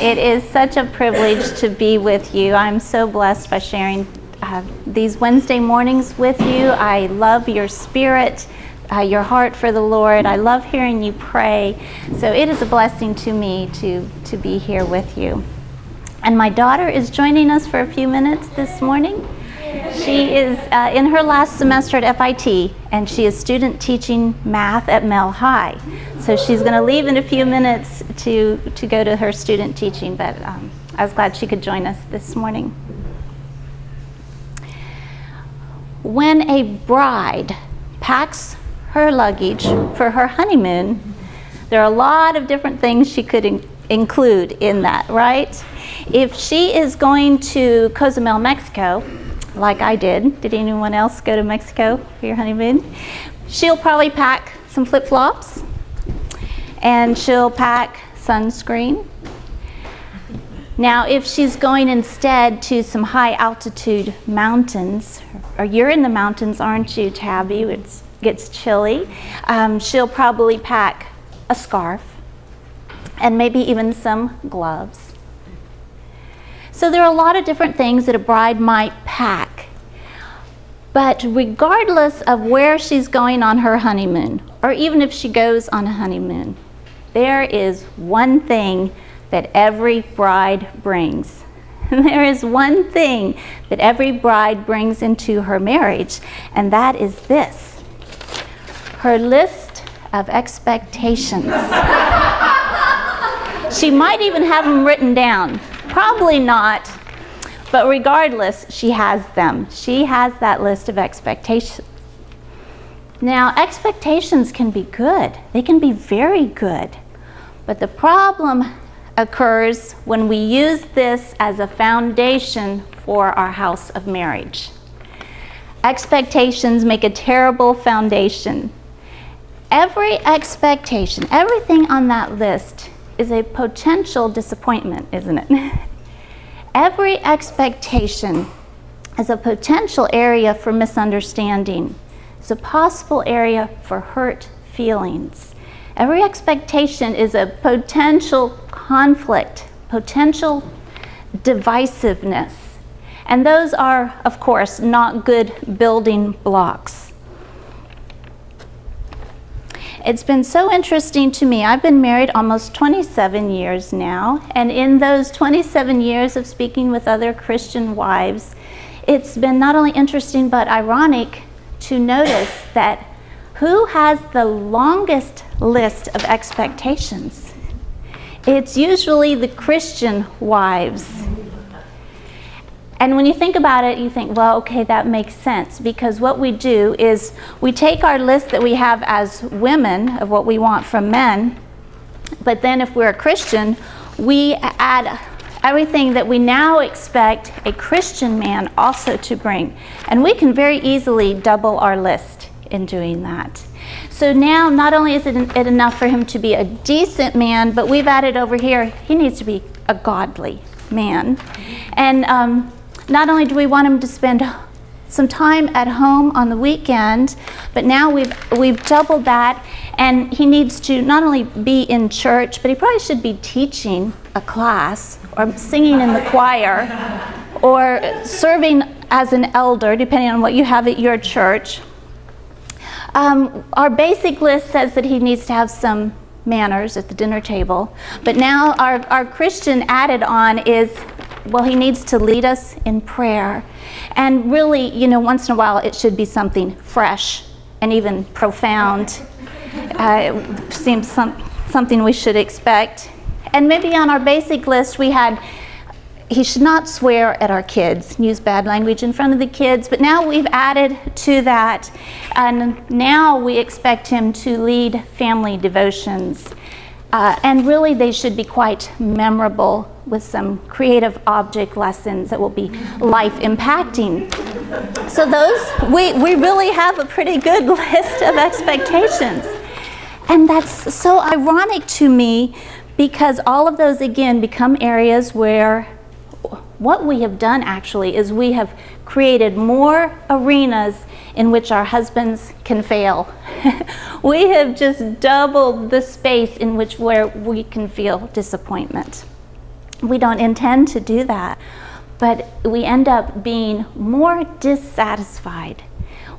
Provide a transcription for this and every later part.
It is such a privilege to be with you. I'm so blessed by sharing these Wednesday mornings with you. I love your spirit, your heart for the Lord. I love hearing you pray. So it is a blessing to me to be here with you. And my daughter is joining us for a few minutes this morning. She is in her last semester at FIT, and she is student teaching math at Mel High. So she's going to leave in a few minutes to go to her student teaching, but I was glad she could join us this morning. When a bride packs her luggage for her honeymoon, there are a lot of different things she could include in that, right? If she is going to Cozumel, Mexico, like I did anyone else go to Mexico for your honeymoon? She'll probably pack some flip-flops, and she'll pack sunscreen. Now, if she's going instead to some high-altitude mountains, or you're in the mountains, aren't you, Tabby? It gets chilly. She'll probably pack a scarf and maybe even some gloves. So there are a lot of different things that a bride might pack. But regardless of where she's going on her honeymoon, or even if she goes on a honeymoon, there is one thing that every bride brings. There is one thing that every bride brings into her marriage, and that is this: her list of expectations. She might even have them written down. Probably not, but regardless, she has them. She has that list of expectations. Now, expectations can be good. They can be very good. But the problem occurs when we use this as a foundation for our house of marriage. Expectations make a terrible foundation. Every expectation, everything on that list is a potential disappointment, isn't it? Every expectation is a potential area for misunderstanding. It's a possible area for hurt feelings. Every expectation is a potential conflict, potential divisiveness. And those are, of course, not good building blocks. It's been so interesting to me. I've been married almost 27 years now, and in those 27 years of speaking with other Christian wives, it's been not only interesting but ironic to notice that who has the longest list of expectations? It's usually the Christian wives. And when you think about it, you think, well, okay, that makes sense, because what we do is we take our list that we have as women of what we want from men, but then if we're a Christian, we add everything that we now expect a Christian man also to bring. And we can very easily double our list in doing that. So now, not only is it enough for him to be a decent man, but we've added over here, he needs to be a godly man. And not only do we want him to spend some time at home on the weekend, but now we've doubled that, and he needs to not only be in church, but he probably should be teaching a class or singing in the choir or serving as an elder, depending on what you have at your church. Our basic list says that he needs to have some manners at the dinner table, but now our Christian added on is, well, he needs to lead us in prayer. And really, once in a while, it should be something fresh and even profound. It seems something we should expect. And maybe on our basic list, we had, he should not swear at our kids, use bad language in front of the kids. But now we've added to that, and now we expect him to lead family devotions. And really, they should be quite memorable, with some creative object lessons that will be life impacting. So those, we really have a pretty good list of expectations. And that's so ironic to me, because all of those, again, become areas where what we have done actually is we have created more arenas in which our husbands can fail. We have just doubled the space in which where we can feel disappointment. We don't intend to do that, but we end up being more dissatisfied.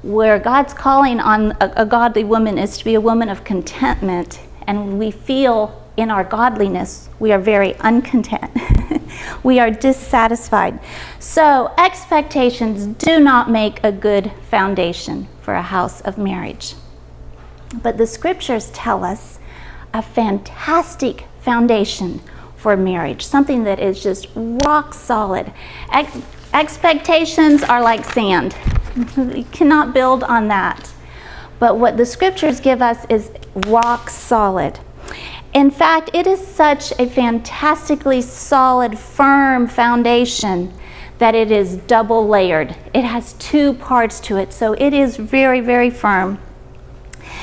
Where God's calling on a godly woman is to be a woman of contentment, and we feel in our godliness we are very uncontent. We are dissatisfied. So expectations do not make a good foundation for a house of marriage. But the scriptures tell us a fantastic foundation for marriage, something that is just rock solid. Expectations are like sand. You cannot build on that. But what the scriptures give us is rock solid. In fact, it is such a fantastically solid, firm foundation that it is double layered. It has two parts to it, so it is very, very firm.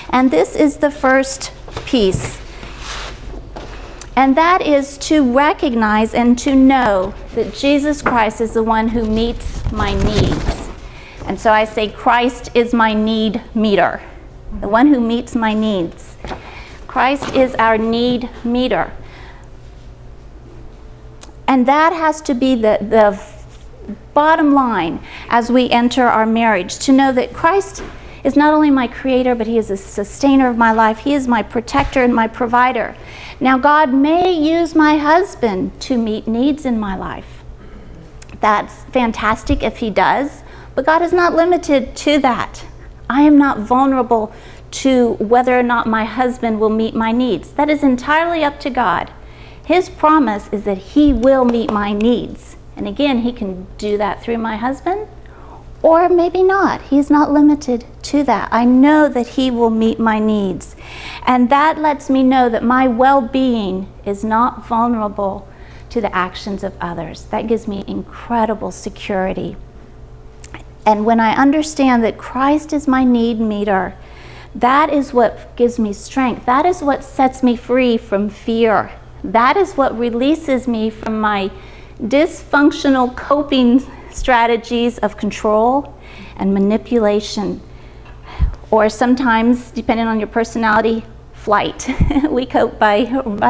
And this is the first piece. And that is to recognize and to know that Jesus Christ is the one who meets my needs. And so I say Christ is my need meter, the one who meets my needs. Christ is our need meter. And that has to be the bottom line as we enter our marriage, to know that Christ is not only my creator, but he is a sustainer of my life. He is my protector and my provider. Now, God may use my husband to meet needs in my life. That's fantastic if he does, but God is not limited to that. I am not vulnerable to whether or not my husband will meet my needs. That is entirely up to God. His promise is that he will meet my needs. And again, he can do that through my husband, or maybe not. He's not limited to that. I know that he will meet my needs. And that lets me know that my well-being is not vulnerable to the actions of others. That gives me incredible security. And when I understand that Christ is my need meter, that is what gives me strength. That is what sets me free from fear. That is what releases me from my dysfunctional coping strategies of control and manipulation, or sometimes, depending on your personality, flight. We cope by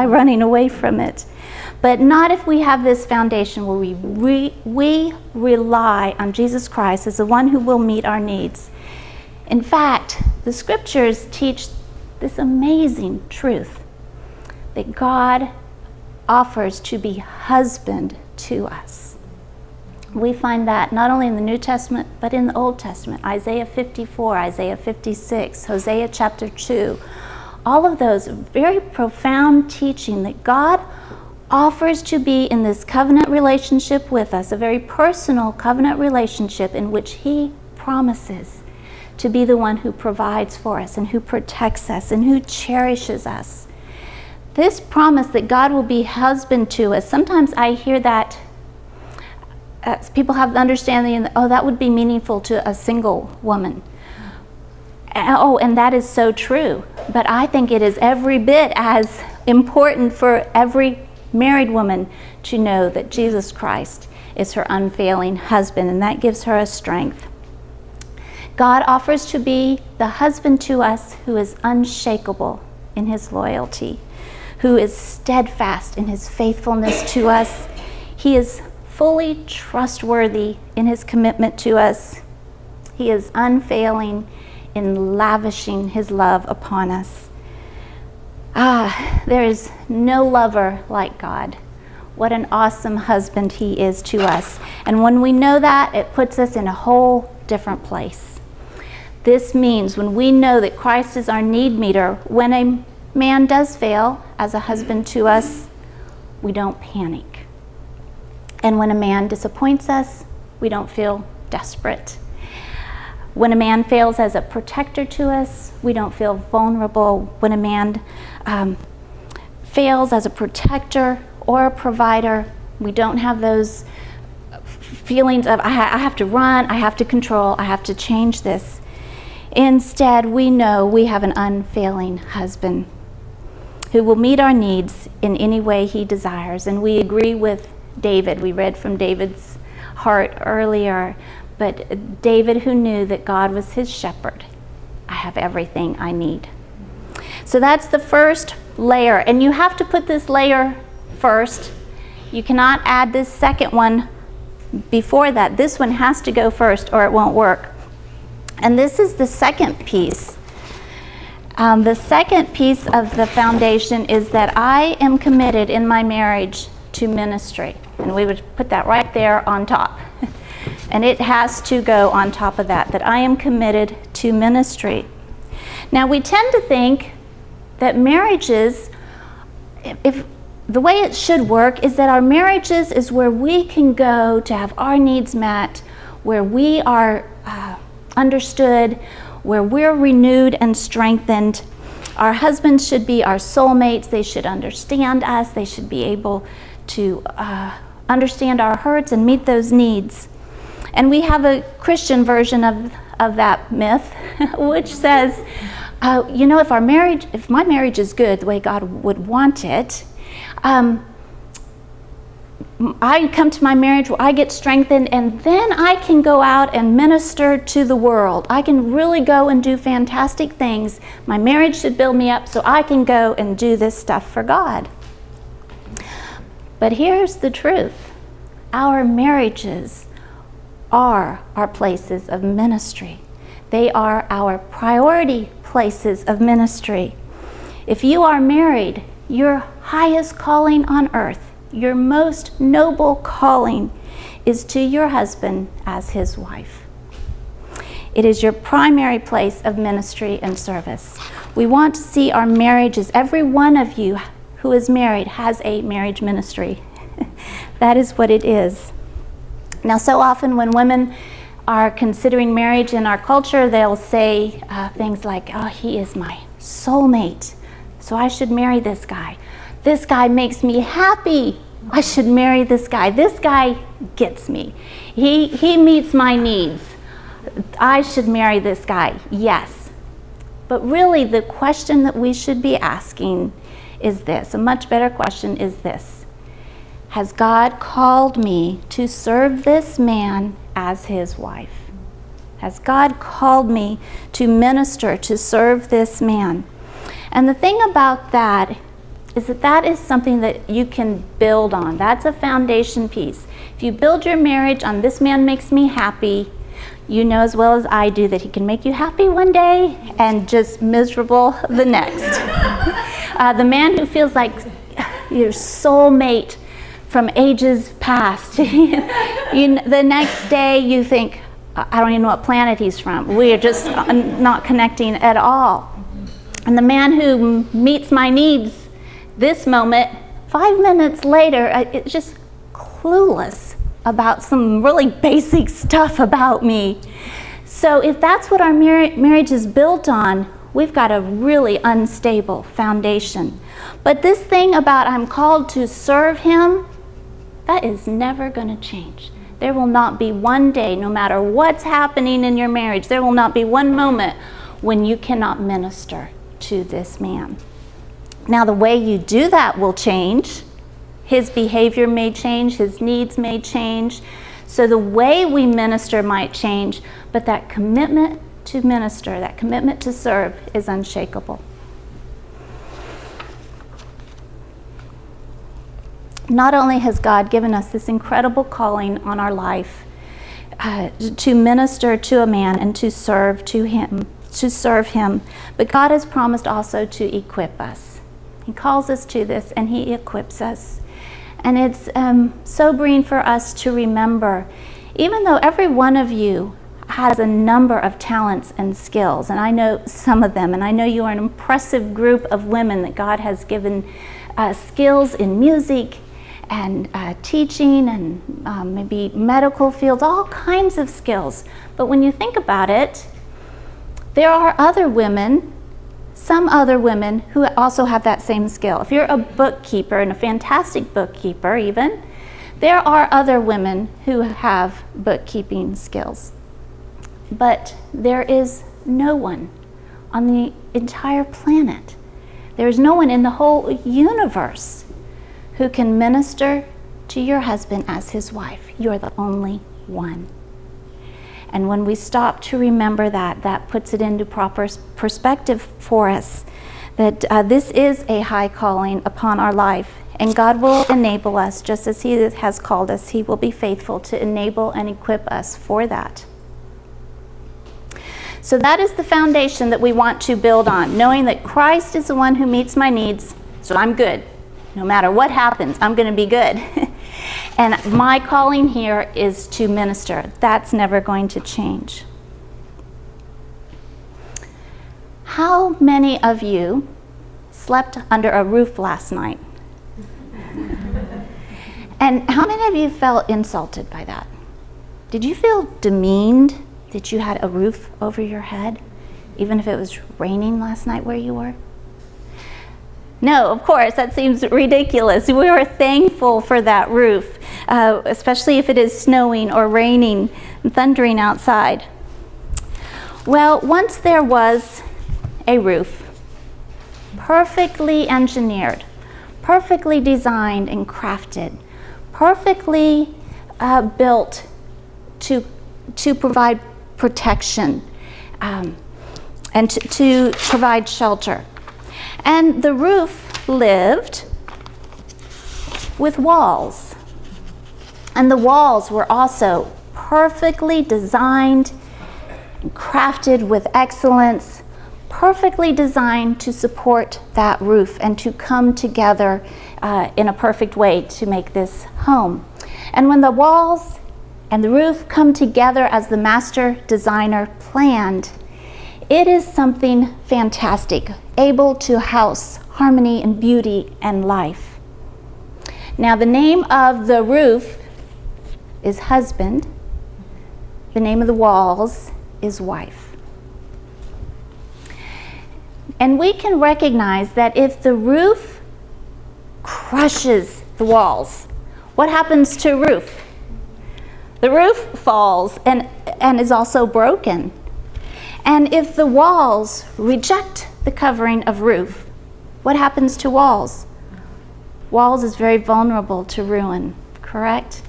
running away from it. But not if we have this foundation where we rely on Jesus Christ as the one who will meet our needs. In fact, the scriptures teach this amazing truth that God offers to be husband to us. We find that not only in the New Testament, but in the Old Testament. Isaiah 54, Isaiah 56, Hosea chapter 2. All of those very profound teaching that God offers to be in this covenant relationship with us, a very personal covenant relationship in which he promises to be the one who provides for us and who protects us and who cherishes us. This promise that God will be husband to us, sometimes I hear that people have the understanding that, that would be meaningful to a single woman. And that is so true. But I think it is every bit as important for every married woman to know that Jesus Christ is her unfailing husband, and that gives her a strength. God offers to be the husband to us who is unshakable in his loyalty, who is steadfast in his faithfulness to us. He is fully trustworthy in his commitment to us. He is unfailing in lavishing his love upon us. There is no lover like God. What an awesome husband he is to us. And when we know that, it puts us in a whole different place. This means when we know that Christ is our need meter, when a man does fail as a husband to us, we don't panic. And when a man disappoints us, we don't feel desperate. When a man fails as a protector to us, we don't feel vulnerable. When a man fails as a protector or a provider, we don't have those feelings of, I have to run, I have to control, I have to change this. Instead, we know we have an unfailing husband who will meet our needs in any way he desires. And we agree with David. We read from David's heart earlier, but David, who knew that God was his shepherd, I have everything I need. So that's the first layer, and you have to put this layer first You cannot add this second one before that. This one has to go first or it won't work. And this is the second piece. The second piece of the foundation is that I am committed in my marriage to ministry. And we would put that right there on top. And it has to go on top of that I am committed to ministry. Now, we tend to think that marriages, if the way it should work is that our marriages is where we can go to have our needs met, where we are understood, where we're renewed and strengthened. Our husbands should be our soulmates. They should understand us. They should be able to understand our hurts and meet those needs. And we have a Christian version of that myth, which says, if my marriage is good the way God would want it, I come to my marriage where I get strengthened, and then I can go out and minister to the world. I can really go and do fantastic things. My marriage should build me up so I can go and do this stuff for God. But here's the truth. Our marriages are our places of ministry. They are our priority places of ministry. If you are married, your highest calling on earth, your most noble calling, is to your husband as his wife. It is your primary place of ministry and service. We want to see our marriages. Every one of you who is married has a marriage ministry. That is what it is. Now, so often when women are considering marriage in our culture, they'll say things like, oh, he is my soulmate, so I should marry this guy. This guy makes me happy. I should marry this guy. This guy gets me. He meets my needs. I should marry this guy. Yes. But really, the question that we should be asking is this. A much better question is this. Has God called me to serve this man as his wife? Has God called me to minister, to serve this man? And the thing about that is something that you can build on. That's a foundation piece. If you build your marriage on this man makes me happy, you know as well as I do that he can make you happy one day and just miserable the next. The man who feels like your soulmate from ages past. The next day you think, I don't even know what planet he's from. We are just not connecting at all. And the man who meets my needs this moment, 5 minutes later, it's just clueless about some really basic stuff about me. So if that's what our marriage is built on, we've got a really unstable foundation. But this thing about I'm called to serve him, that is never going to change. There will not be one day, no matter what's happening in your marriage, there will not be one moment when you cannot minister to this man. Now, the way you do that will change. His behavior may change, his needs may change. So the way we minister might change, but that commitment to minister, that commitment to serve is unshakable. Not only has God given us this incredible calling on our life to minister to a man and to serve him, but God has promised also to equip us. He calls us to this and he equips us. And it's sobering for us to remember, even though every one of you has a number of talents and skills, and I know some of them, and I know you are an impressive group of women that God has given skills in music and teaching and maybe medical fields, all kinds of skills. But when you think about it, there are other women, some other women who also have that same skill. If you're a bookkeeper and a fantastic bookkeeper even, there are other women who have bookkeeping skills. But there is no one on the entire planet. There is no one in the whole universe who can minister to your husband as his wife. You're the only one. And when we stop to remember that, that puts it into proper perspective for us, that this is a high calling upon our life. And God will enable us, just as He has called us. He will be faithful to enable and equip us for that. So that is the foundation that we want to build on, knowing that Christ is the one who meets my needs, so I'm good. No matter what happens, I'm going to be good. And my calling here is to minister. That's never going to change. How many of you slept under a roof last night? And how many of you felt insulted by that? Did you feel demeaned that you had a roof over your head, even if it was raining last night where you were? No, of course, that seems ridiculous. We were thankful for that roof, especially if it is snowing or raining and thundering outside. Well, once there was a roof, perfectly engineered, perfectly designed and crafted, perfectly built to provide protection and to provide shelter. And the roof lived with walls. And the walls were also perfectly designed and crafted with excellence, perfectly designed to support that roof and to come together in a perfect way to make this home. And when the walls and the roof come together as the master designer planned, it is something fantastic, able to house harmony and beauty and life. Now, the name of the roof is husband. The name of the walls is wife. And we can recognize that if the roof crushes the walls, what happens to a roof? The roof falls and is also broken. And if the walls reject the covering of roof, what happens to walls? Walls is very vulnerable to ruin, correct?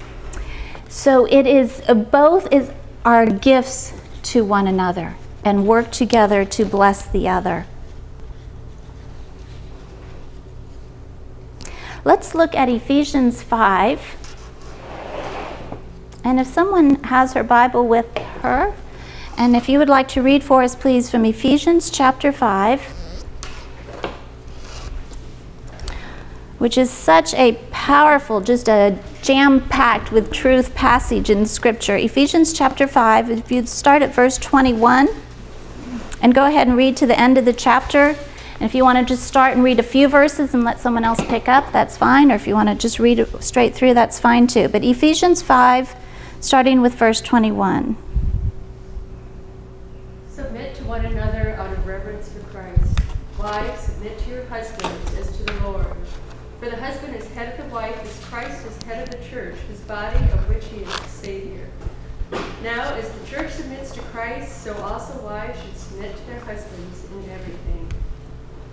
So it is, both is our gifts to one another and work together to bless the other. Let's look at Ephesians 5. And if someone has her Bible with her, and if you would like to read for us, please, from Ephesians chapter 5, which is such a powerful, just a jam-packed with truth passage in Scripture. Ephesians chapter 5, if you'd start at verse 21, and go ahead and read to the end of the chapter. And if you want to just start and read a few verses and let someone else pick up, that's fine. Or if you want to just read it straight through, that's fine too. But Ephesians 5, starting with verse 21. Submit to one another out of reverence for Christ. Wives, submit to your husbands as to the Lord. For the husband is head of the wife, as Christ is head of the church, his body, of which he is the Savior. Now, as the church submits to Christ, so also wives should submit to their husbands in everything.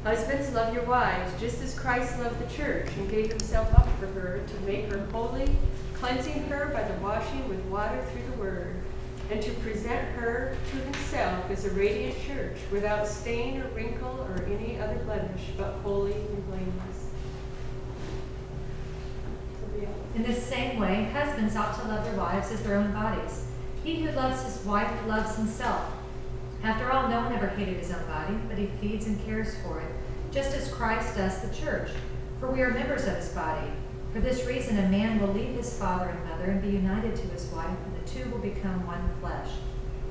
Husbands, love your wives, just as Christ loved the church and gave himself up for her to make her holy, cleansing her by the washing with water through the word, and to present her to himself as a radiant church, without stain or wrinkle or any other blemish, but holy and blameless. In this same way, husbands ought to love their wives as their own bodies. He who loves his wife loves himself. After all, no one ever hated his own body, but he feeds and cares for it, just as Christ does the church. For we are members of his body. For this reason, a man will leave his father and mother and be united to his wife, and the two will become one flesh.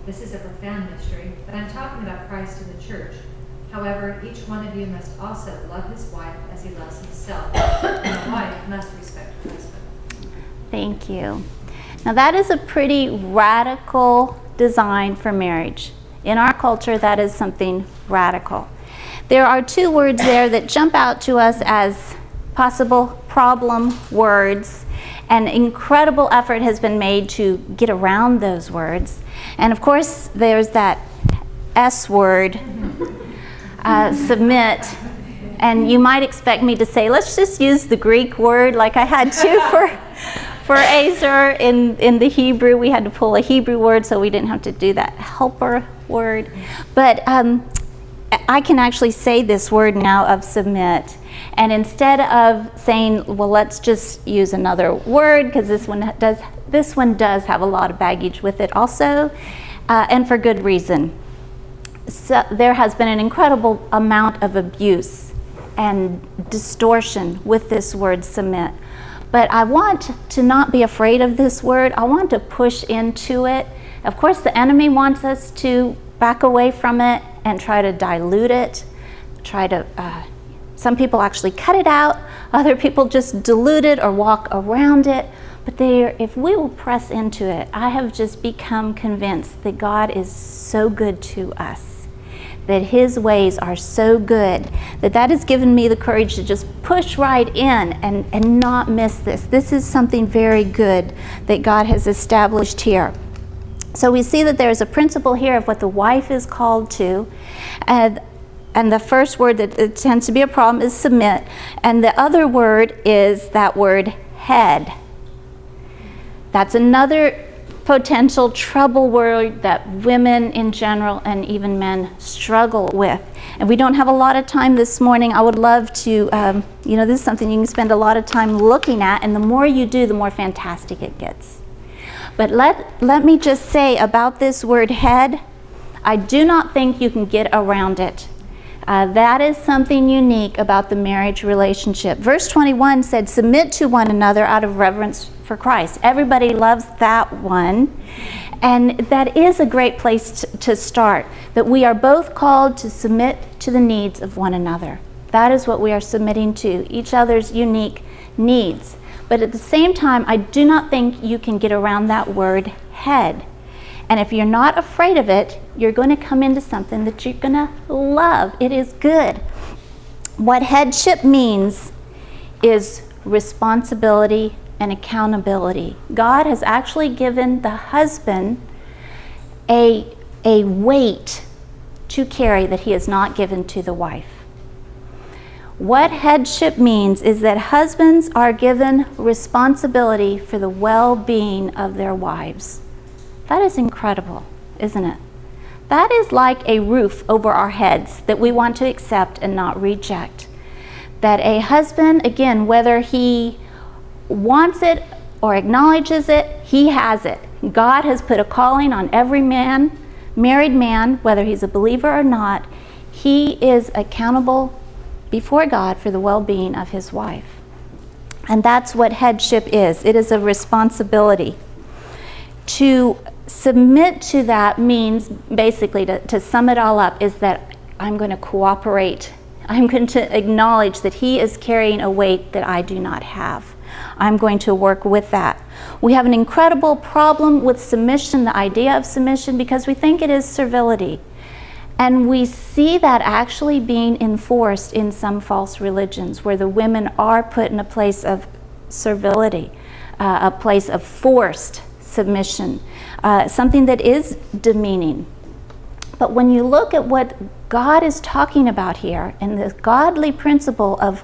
This is a profound mystery, but I'm talking about Christ and the church. However, each one of you must also love his wife as he loves himself, and a wife must respect her husband. Thank you. Now that is a pretty radical design for marriage. In our culture, that is something radical. There are two words there that jump out to us as possible problem words, and incredible effort has been made to get around those words. And of course, there's that S word, submit. And you might expect me to say, let's just use the Greek word like I had to for Azer in the Hebrew. We had to pull a Hebrew word so we didn't have to do that helper word. But I can actually say this word now of submit. And instead of saying, well, let's just use another word, because this one does have a lot of baggage with it also, and for good reason. So there has been an incredible amount of abuse and distortion with this word submit. But I want to not be afraid of this word. I want to push into it. Of course, the enemy wants us to back away from it and try to dilute it, some people actually cut it out, other people just dilute it or walk around it. But if we will press into it, I have just become convinced that God is so good to us, that his ways are so good, that has given me the courage to just push right in and not miss this. This is something very good that God has established here. So we see that there's a principle here of what the wife is called to, and the first word that tends to be a problem is submit, and the other word is that word head. That's another potential trouble word that women in general and even men struggle with. And we don't have a lot of time this morning. I would love to, this is something you can spend a lot of time looking at, and the more you do, the more fantastic it gets. But let me just say about this word head, I do not think you can get around it. That is something unique about the marriage relationship. Verse 21 said, submit to one another out of reverence for Christ. Everybody loves that one. And that is a great place to start, that we are both called to submit to the needs of one another. That is what we are submitting to, each other's unique needs. But at the same time, I do not think you can get around that word head. And if you're not afraid of it, you're going to come into something that you're going to love. It is good. What headship means is responsibility and accountability. God has actually given the husband a weight to carry that he has not given to the wife. What headship means is that husbands are given responsibility for the well-being of their wives. That is incredible, isn't it? That is like a roof over our heads that we want to accept and not reject. That a husband, again, whether he wants it or acknowledges it, he has it. God has put a calling on every man, married man, whether he's a believer or not. He is accountable before God for the well-being of his wife. And that's what headship is. It is a responsibility. To submit to that means, basically, to sum it all up, is that I'm going to cooperate. I'm going to acknowledge that he is carrying a weight that I do not have. I'm going to work with that. We have an incredible problem with submission, the idea of submission, because we think it is servility. And we see that actually being enforced in some false religions, where the women are put in a place of servility, a place of forced submission, something that is demeaning. But when you look at what God is talking about here, and the godly principle of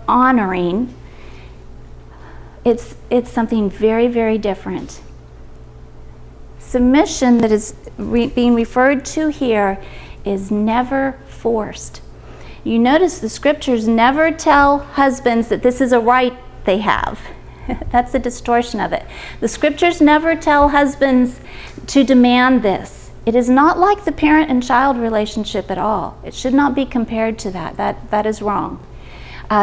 honoring, it's something very, very different. Submission that is being referred to here is never forced. You notice the scriptures never tell husbands that this is a right they have. That's the distortion of it. The scriptures never tell husbands to demand this. It is not like the parent and child relationship at all. It should not be compared to that. That is wrong.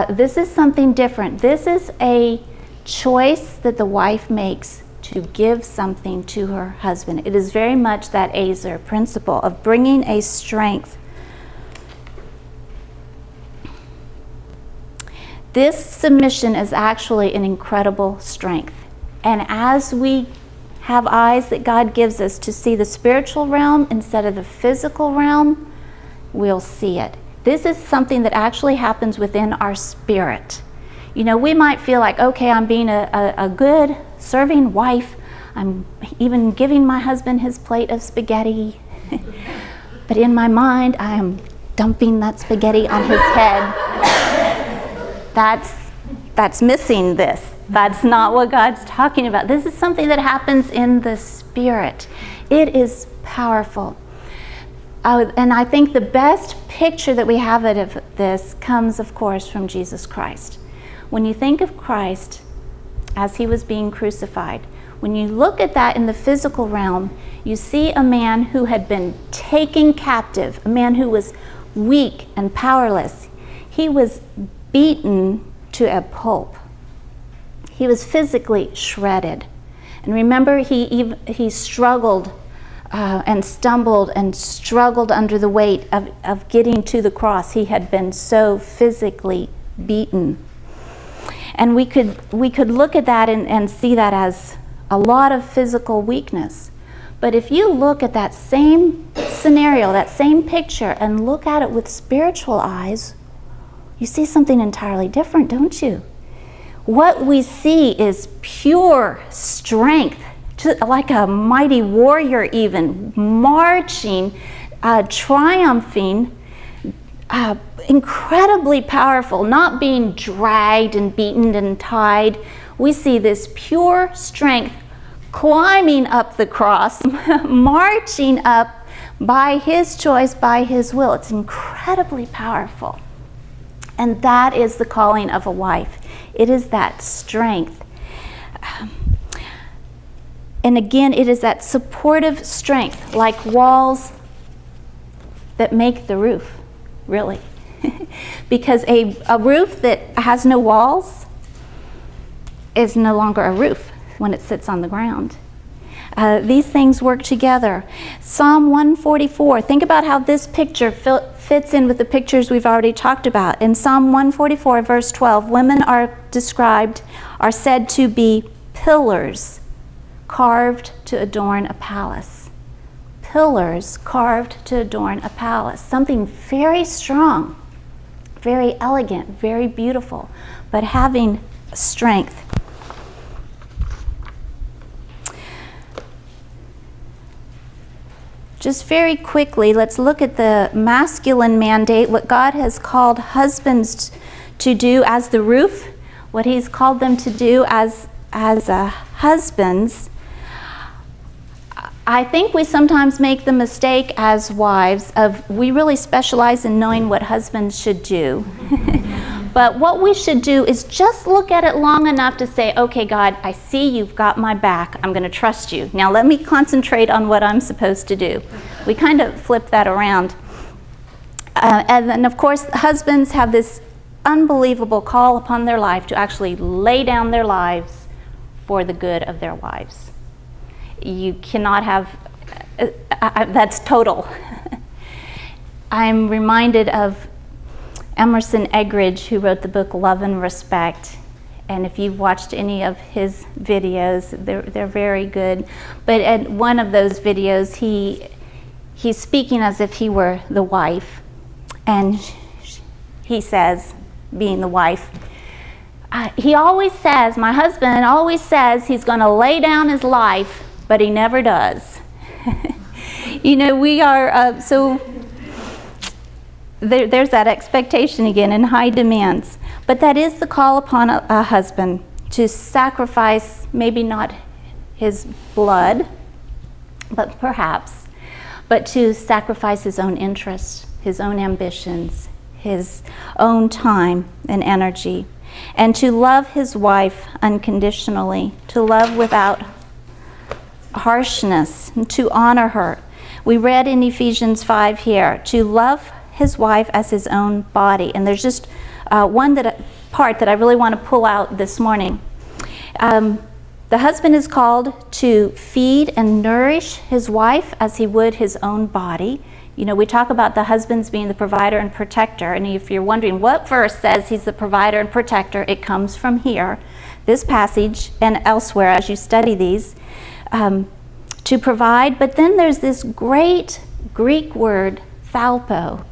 This is something different. This is a choice that the wife makes to give something to her husband. It is very much that Azer principle of bringing a strength. This submission is actually an incredible strength. And as we have eyes that God gives us to see the spiritual realm instead of the physical realm, we'll see it. This is something that actually happens within our spirit. You know, we might feel like, okay, I'm being a good serving wife. I'm even giving my husband his plate of spaghetti. But in my mind, I am dumping that spaghetti on his head. That's missing this. That's not what God's talking about. This is something that happens in the spirit. It is powerful. And I think the best picture that we have of this comes, of course, from Jesus Christ. When you think of Christ as he was being crucified, when you look at that in the physical realm, you see a man who had been taken captive, a man who was weak and powerless. He was beaten to a pulp. He was physically shredded. And remember, he struggled and stumbled and struggled under the weight of getting to the cross. He had been so physically beaten. And we could look at that and see that as a lot of physical weakness. But if you look at that same scenario, that same picture, and look at it with spiritual eyes, you see something entirely different, don't you? What we see is pure strength, like a mighty warrior even, marching, triumphing, incredibly powerful, not being dragged and beaten and tied. We see this pure strength climbing up the cross, marching up by his choice, by his will. It's incredibly powerful. And that is the calling of a wife. It is that strength. And again, it is that supportive strength, like walls that make the roof, really. Because a roof that has no walls is no longer a roof when it sits on the ground. These things work together. Psalm 144, think about how this picture fits in with the pictures we've already talked about. In Psalm 144, verse 12, women are said to be pillars carved to adorn a palace. Pillars carved to adorn a palace. Something very strong, very elegant, very beautiful, but having strength. Just very quickly, let's look at the masculine mandate, what God has called husbands to do as the roof, what he's called them to do as husbands. I think we sometimes make the mistake as wives of we really specialize in knowing what husbands should do. But what we should do is just look at it long enough to say, okay, God, I see you've got my back. I'm going to trust you. Now let me concentrate on what I'm supposed to do. We kind of flip that around. And then, of course, husbands have this unbelievable call upon their life to actually lay down their lives for the good of their wives. You cannot have, that's total. I'm reminded of Emerson Eggridge, who wrote the book Love and Respect. And if you've watched any of his videos, they're very good. But at one of those videos, he's speaking as if he were the wife. And he says, being the wife, he always says, my husband always says he's going to lay down his life, but he never does. You know, we are so... There's that expectation again and high demands. But that is the call upon a husband to sacrifice, maybe not his blood, but perhaps, but to sacrifice his own interests, his own ambitions, his own time and energy, and to love his wife unconditionally, to love without harshness, and to honor her. We read in Ephesians 5 here, to love his wife as his own body. And there's just one part that I really want to pull out this morning. The husband is called to feed and nourish his wife as he would his own body. You know, we talk about the husbands being the provider and protector, and if you're wondering what verse says he's the provider and protector, it comes from here, this passage, and elsewhere as you study these, to provide. But then there's this great Greek word, thalpo.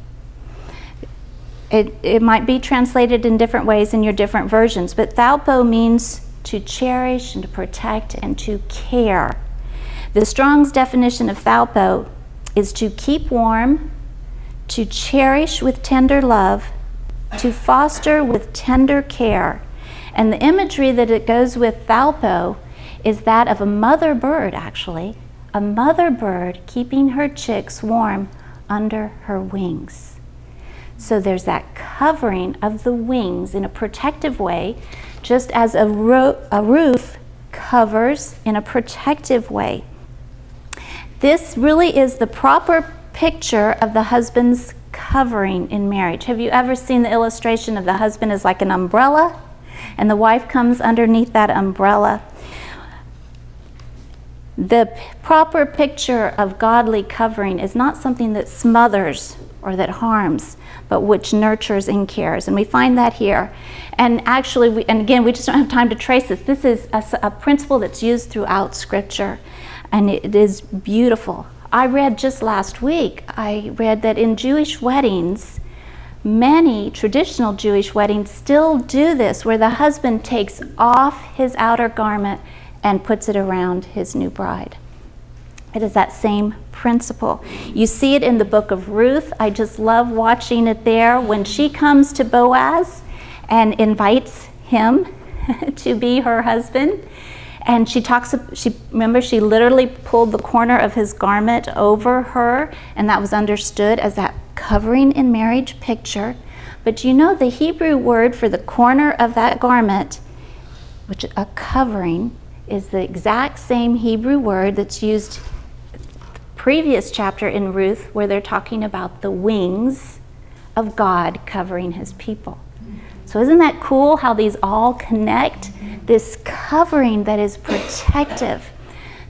It might be translated in different ways in your different versions, but thalpo means to cherish and to protect and to care. The Strong's definition of thalpo is to keep warm, to cherish with tender love, to foster with tender care. And the imagery that it goes with thalpo is that of a mother bird, actually. A mother bird keeping her chicks warm under her wings. So there's that covering of the wings in a protective way, just as a roof covers in a protective way. This really is the proper picture of the husband's covering in marriage. Have you ever seen the illustration of the husband as like an umbrella and the wife comes underneath that umbrella? The proper picture of godly covering is not something that smothers or that harms, but which nurtures and cares. And we find that here. And actually, we just don't have time to trace this. This is a principle that's used throughout Scripture, and it is beautiful. I read just last week, I read that in Jewish weddings, many traditional Jewish weddings still do this, where the husband takes off his outer garment and puts it around his new bride. It is that same principle. You see it in the book of Ruth. I just love watching it there when she comes to Boaz and invites him to be her husband. And she literally pulled the corner of his garment over her, and that was understood as that covering in marriage picture. But you know, the Hebrew word for the corner of that garment, which a covering, is the exact same Hebrew word that's used previous chapter in Ruth, where they're talking about the wings of God covering his people. So isn't that cool how these all connect? This covering that is protective.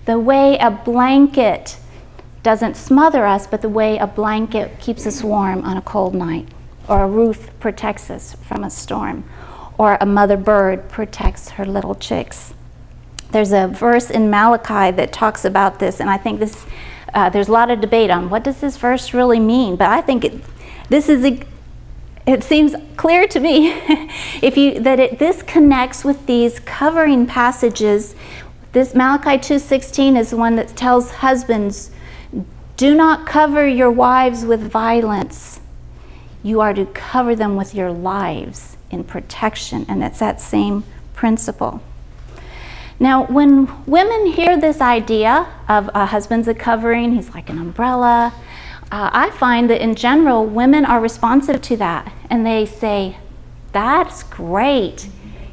The way a blanket doesn't smother us, but the way a blanket keeps us warm on a cold night, or a roof protects us from a storm, or a mother bird protects her little chicks. There's a verse in Malachi that talks about this, and I think this there's a lot of debate on what does this verse really mean, but I think it seems clear to me this connects with these covering passages. This Malachi 2:16 is the one that tells husbands, do not cover your wives with violence. You are to cover them with your lives in protection, and it's that same principle. Now, when women hear this idea of a husband's a covering, he's like an umbrella, I find that in general, women are responsive to that. And they say, that's great.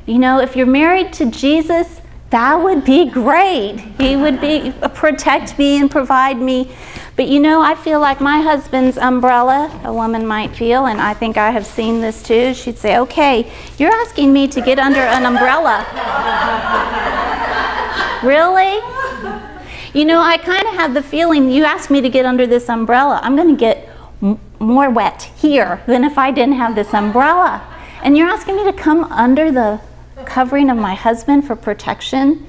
You know, if you're married to Jesus, that would be great. He would protect me and provide me. But you know, I feel like my husband's umbrella, a woman might feel, and I think I have seen this too, she'd say, okay, you're asking me to get under an umbrella. Really? You know, I kind of have the feeling you asked me to get under this umbrella. I'm going to get more wet here than if I didn't have this umbrella. And you're asking me to come under the covering of my husband for protection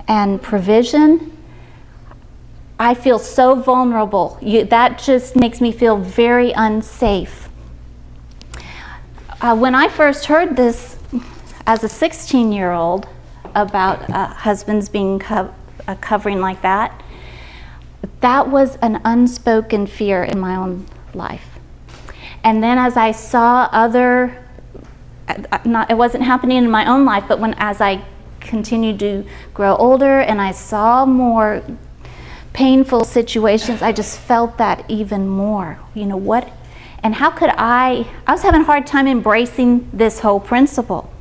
and provision. I feel so vulnerable. That just makes me feel very unsafe. When I first heard this as a 16-year-old about husbands being covering like that, that was an unspoken fear in my own life. And then as I saw it wasn't happening in my own life, but as I continued to grow older and I saw more painful situations, I just felt that even more. You know what? And how could I was having a hard time embracing this whole principle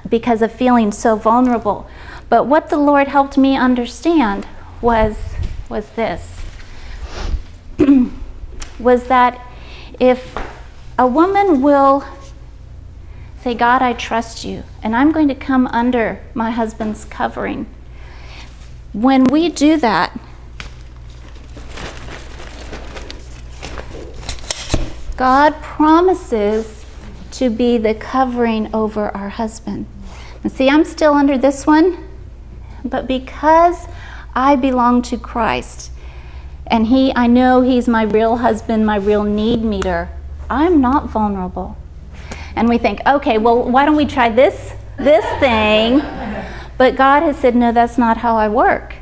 because of feeling so vulnerable. But what the Lord helped me understand was this. Was that if a woman will say, God, I trust you, and I'm going to come under my husband's covering. When we do that, God promises to be the covering over our husband. And see, I'm still under this one, but because I belong to Christ, and I know he's my real husband, my real need meter, I'm not vulnerable. And we think, okay, well, why don't we try this thing? But God has said, no, that's not how I work.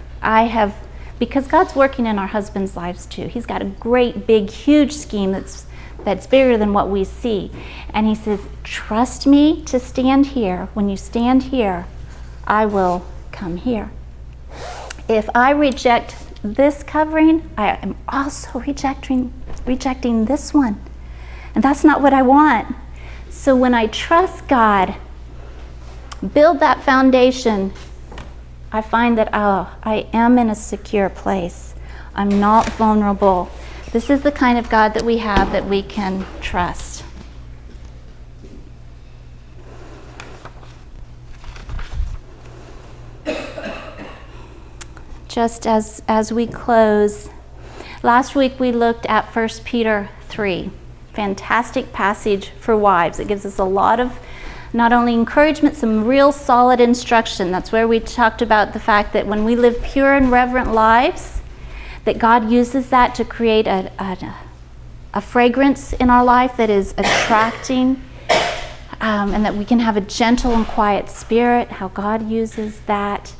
Because God's working in our husbands' lives too. He's got a great, big, huge scheme that's bigger than what we see. And he says, trust me to stand here. When you stand here, I will come here. If I reject this covering, I am also rejecting rejecting this one. And that's not what I want. So when I trust God, build that foundation, I find that, I am in a secure place. I'm not vulnerable. This is the kind of God that we have that we can trust. Just as we close, last week we looked at 1 Peter 3. Fantastic passage for wives. It gives us a lot of not only encouragement, some real solid instruction. That's where we talked about the fact that when we live pure and reverent lives, that God uses that to create a fragrance in our life that is attracting, and that we can have a gentle and quiet spirit, how God uses that.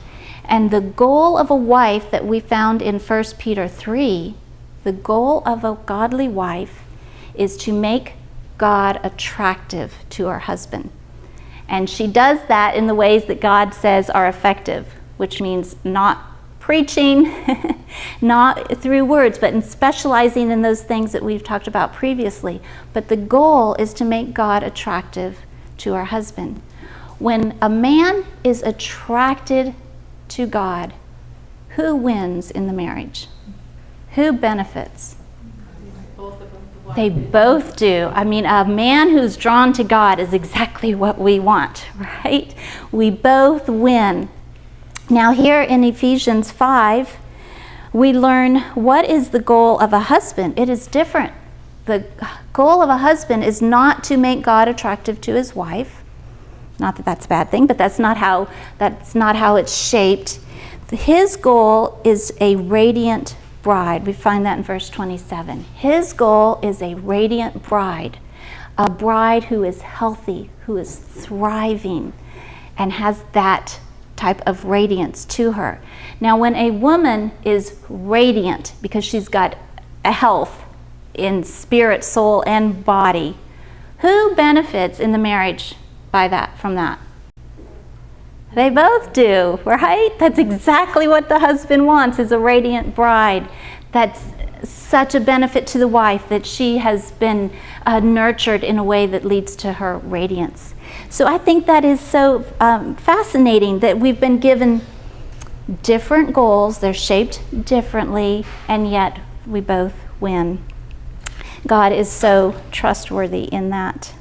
And the goal of a wife that we found in 1 Peter 3, the goal of a godly wife is to make God attractive to her husband. And she does that in the ways that God says are effective, which means not preaching, not through words, but in specializing in those things that we've talked about previously. But the goal is to make God attractive to her husband. When a man is attracted to God, who wins in the marriage? Who benefits? Both of them. They both do. I mean, a man who's drawn to God is exactly what we want, right? We both win. Now here in Ephesians 5, we learn what is the goal of a husband. It is different. The goal of a husband is not to make God attractive to his wife. Not that that's a bad thing, but that's not how it's shaped. His goal is a radiant bride. We find that in verse 27. His goal is a radiant bride, a bride who is healthy, who is thriving, and has that type of radiance to her. Now, when a woman is radiant because she's got a health in spirit, soul, and body, who benefits in the marriage from that? They both do, right? That's exactly what the husband wants, is a radiant bride. That's such a benefit to the wife that she has been nurtured in a way that leads to her radiance. So I think that is so fascinating that we've been given different goals. They're shaped differently, and yet we both win. God is so trustworthy in that.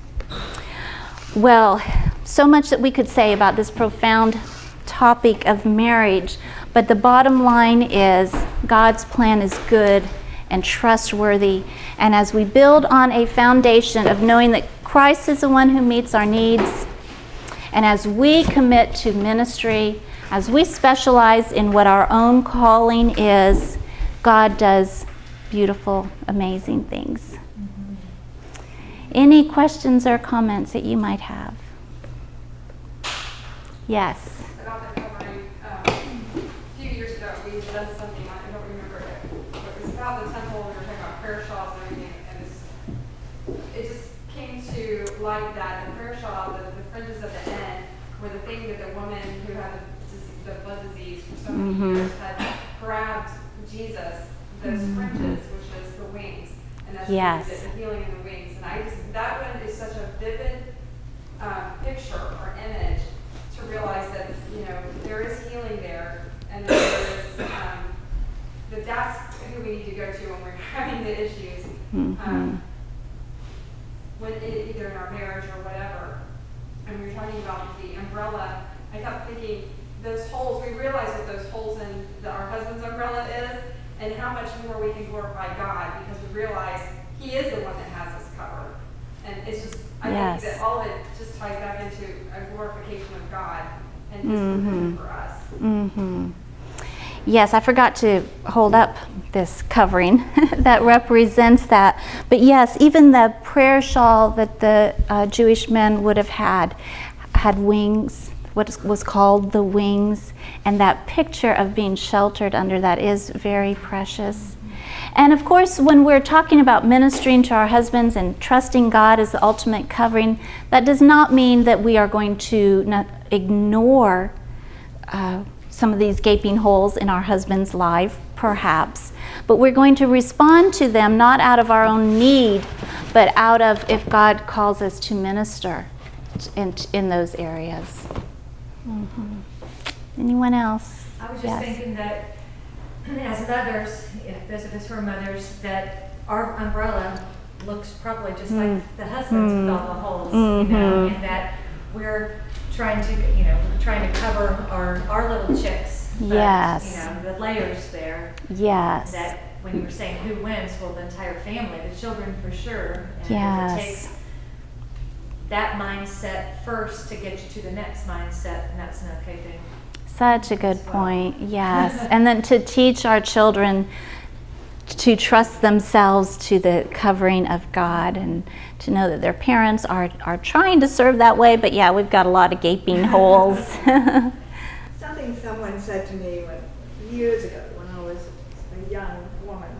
Well, so much that we could say about this profound topic of marriage, but the bottom line is God's plan is good and trustworthy. And as we build on a foundation of knowing that Christ is the one who meets our needs, and as we commit to ministry, as we specialize in what our own calling is, God does beautiful, amazing things. Any questions or comments that you might have? Yes. About the covering, a few years ago we had done something, I don't remember it, but it was about the temple, we were talking about prayer shawls and everything, and it just came to light that the prayer shawl, the fringes at the end, were the thing that the woman who had the blood disease for so many years had grabbed Jesus, those fringes, which is the wings, and that's the healing in the wings. And that one is such a vivid picture or image to realize that, there is healing there, and that there is, that's who we need to go to when we're having the issues, either in our marriage or whatever. And we were talking about the umbrella. I kept thinking those holes, we realize what those holes in our husband's umbrella is, and how much more we can glorify God, because we realize He is the one that has us covered. And it's just, I think that all of it just ties back into a glorification of God and His provision for us. Yes, I forgot to hold up this covering that represents that. But yes, even the prayer shawl that the Jewish men would have had wings, what was called the wings, and that picture of being sheltered under that is very precious. And of course, when we're talking about ministering to our husbands and trusting God as the ultimate covering, that does not mean that we are going to not ignore some of these gaping holes in our husband's life, perhaps. But we're going to respond to them not out of our own need, but out of if God calls us to minister in those areas. Anyone else? I was just thinking that as mothers, if those of us who are mothers, that our umbrella looks probably just like the husband's with all the holes, and that we're trying to cover our little chicks. But, Yes. The layers there. Yes. That when you were saying who wins, well, the entire family, the children for sure. And Yes. it takes that mindset first to get you to the next mindset, and that's an okay thing. Such a good point, yes. And then to teach our children to trust themselves to the covering of God and to know that their parents are trying to serve that way, but yeah, we've got a lot of gaping holes. Something someone said to me years ago when I was a young woman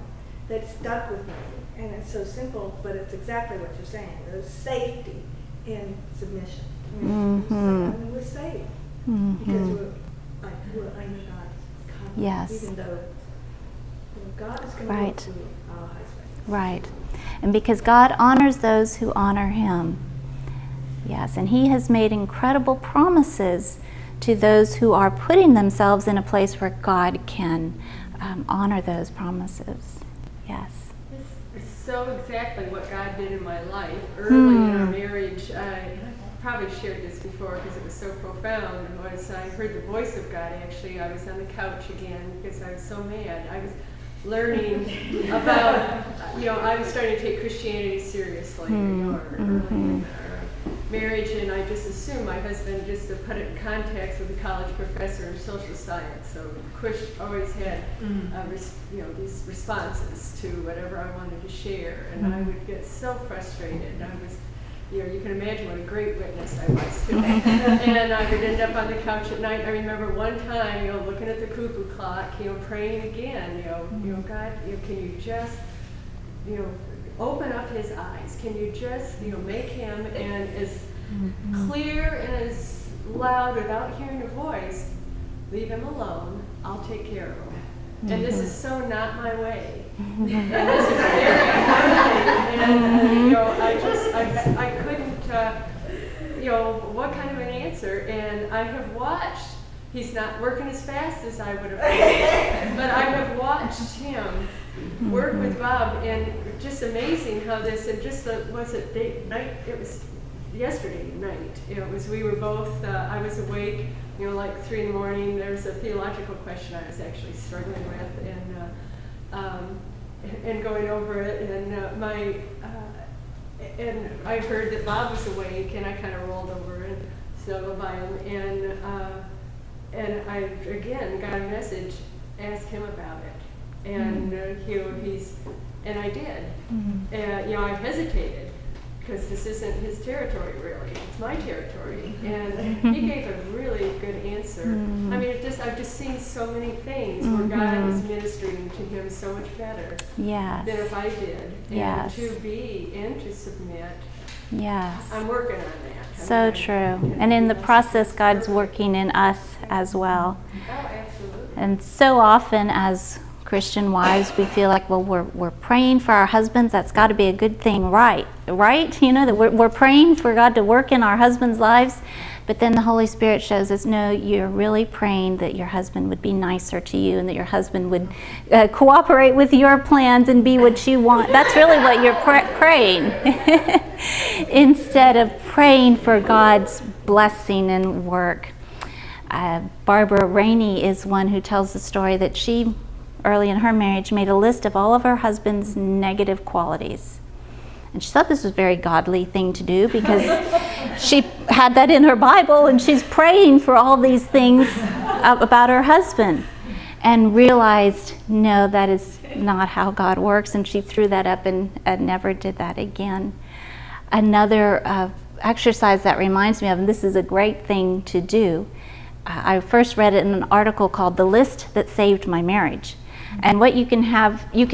that stuck with me, and it's so simple, but it's exactly what you're saying. There's safety in submission. We're saved because we're under God's covenant, Yes. even though God is going to Right. work through our husband. Right. And because God honors those who honor him. Yes, and he has made incredible promises to those who are putting themselves in a place where God can honor those promises. Yes. This is so exactly what God did in my life. Early in our marriage, I probably shared this before because it was so profound, was I heard the voice of God actually. I was on the couch again because I was so mad. I was learning about, I was starting to take Christianity seriously, early in our marriage, and I just assumed my husband, just to put it in context, was a college professor in social science, so Kush always had, these responses to whatever I wanted to share, and I would get so frustrated. I was, you can imagine what a great witness I was to. And I would end up on the couch at night. I remember one time, looking at the cuckoo clock, praying again, God, can you just, open up his eyes? Can you just, make him and as clear and as loud without hearing a voice, leave him alone, I'll take care of him. And this is so not my way. And this is very hard. And I couldn't, what kind of an answer? And I have watched, he's not working as fast as I would have liked, but I have watched him work with Bob, and just amazing how this, and just was it date night? It was yesterday night. We were both, I was awake, like 3 in the morning. There's a theological question I was actually struggling with, and going over it, and and I heard that Bob was awake, and I kind of rolled over and snuggled by him, and I again got a message, ask him about it, and and I did, and I hesitated, because this isn't his territory really, it's my territory, and he gave a really good answer. I mean, I've just seen so many things where God was ministering to him so much better Yes. than if I did, and Yes. to be and to submit. Yes. I'm working on that. So true. And in the process, God's working in us as well. Oh, absolutely. And so often as Christian wives, we feel like, well, we're praying for our husbands. That's got to be a good thing, right? That we're praying for God to work in our husbands' lives. But then the Holy Spirit shows us, no, you're really praying that your husband would be nicer to you and that your husband would cooperate with your plans and be what you want. That's really what you're praying. Instead of praying for God's blessing and work. Barbara Rainey is one who tells the story that she, early in her marriage, made a list of all of her husband's negative qualities. And she thought this was a very godly thing to do because she had that in her Bible and she's praying for all these things about her husband, and realized, no, that is not how God works, and she threw that up and never did that again. Another exercise that reminds me of, and this is a great thing to do, I first read it in an article called The List That Saved My Marriage. And what you can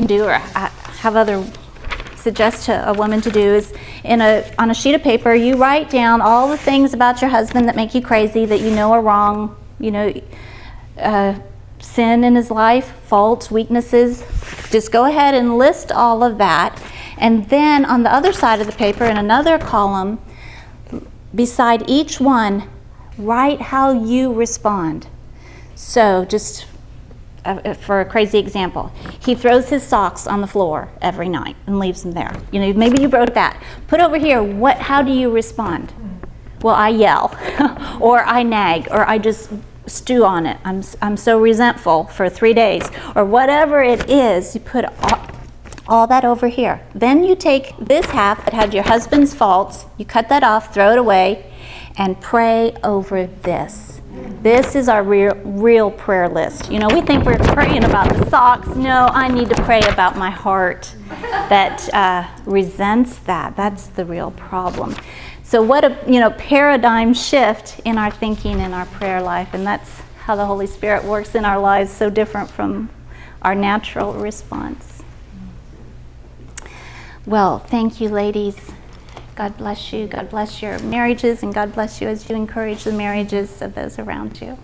do, or have other suggest to a woman to do, is on a sheet of paper, you write down all the things about your husband that make you crazy, that you know are wrong, sin in his life, faults, weaknesses. Just go ahead and list all of that. And then on the other side of the paper, in another column, beside each one, write how you respond. So just for a crazy example, he throws his socks on the floor every night and leaves them there. You know, maybe you wrote that. Put over here, how do you respond? Well, I yell, or I nag, or I just stew on it. I'm so resentful for 3 days, or whatever it is. You put all that over here. Then you take this half that had your husband's faults, you cut that off, throw it away, and pray over this. This is our real prayer list. You know, we think we're praying about the socks. No, I need to pray about my heart that resents that. That's the real problem. So what a paradigm shift in our thinking in our prayer life, and that's how the Holy Spirit works in our lives, so different from our natural response. Well, thank you, ladies. God bless you. God bless your marriages, and God bless you as you encourage the marriages of those around you.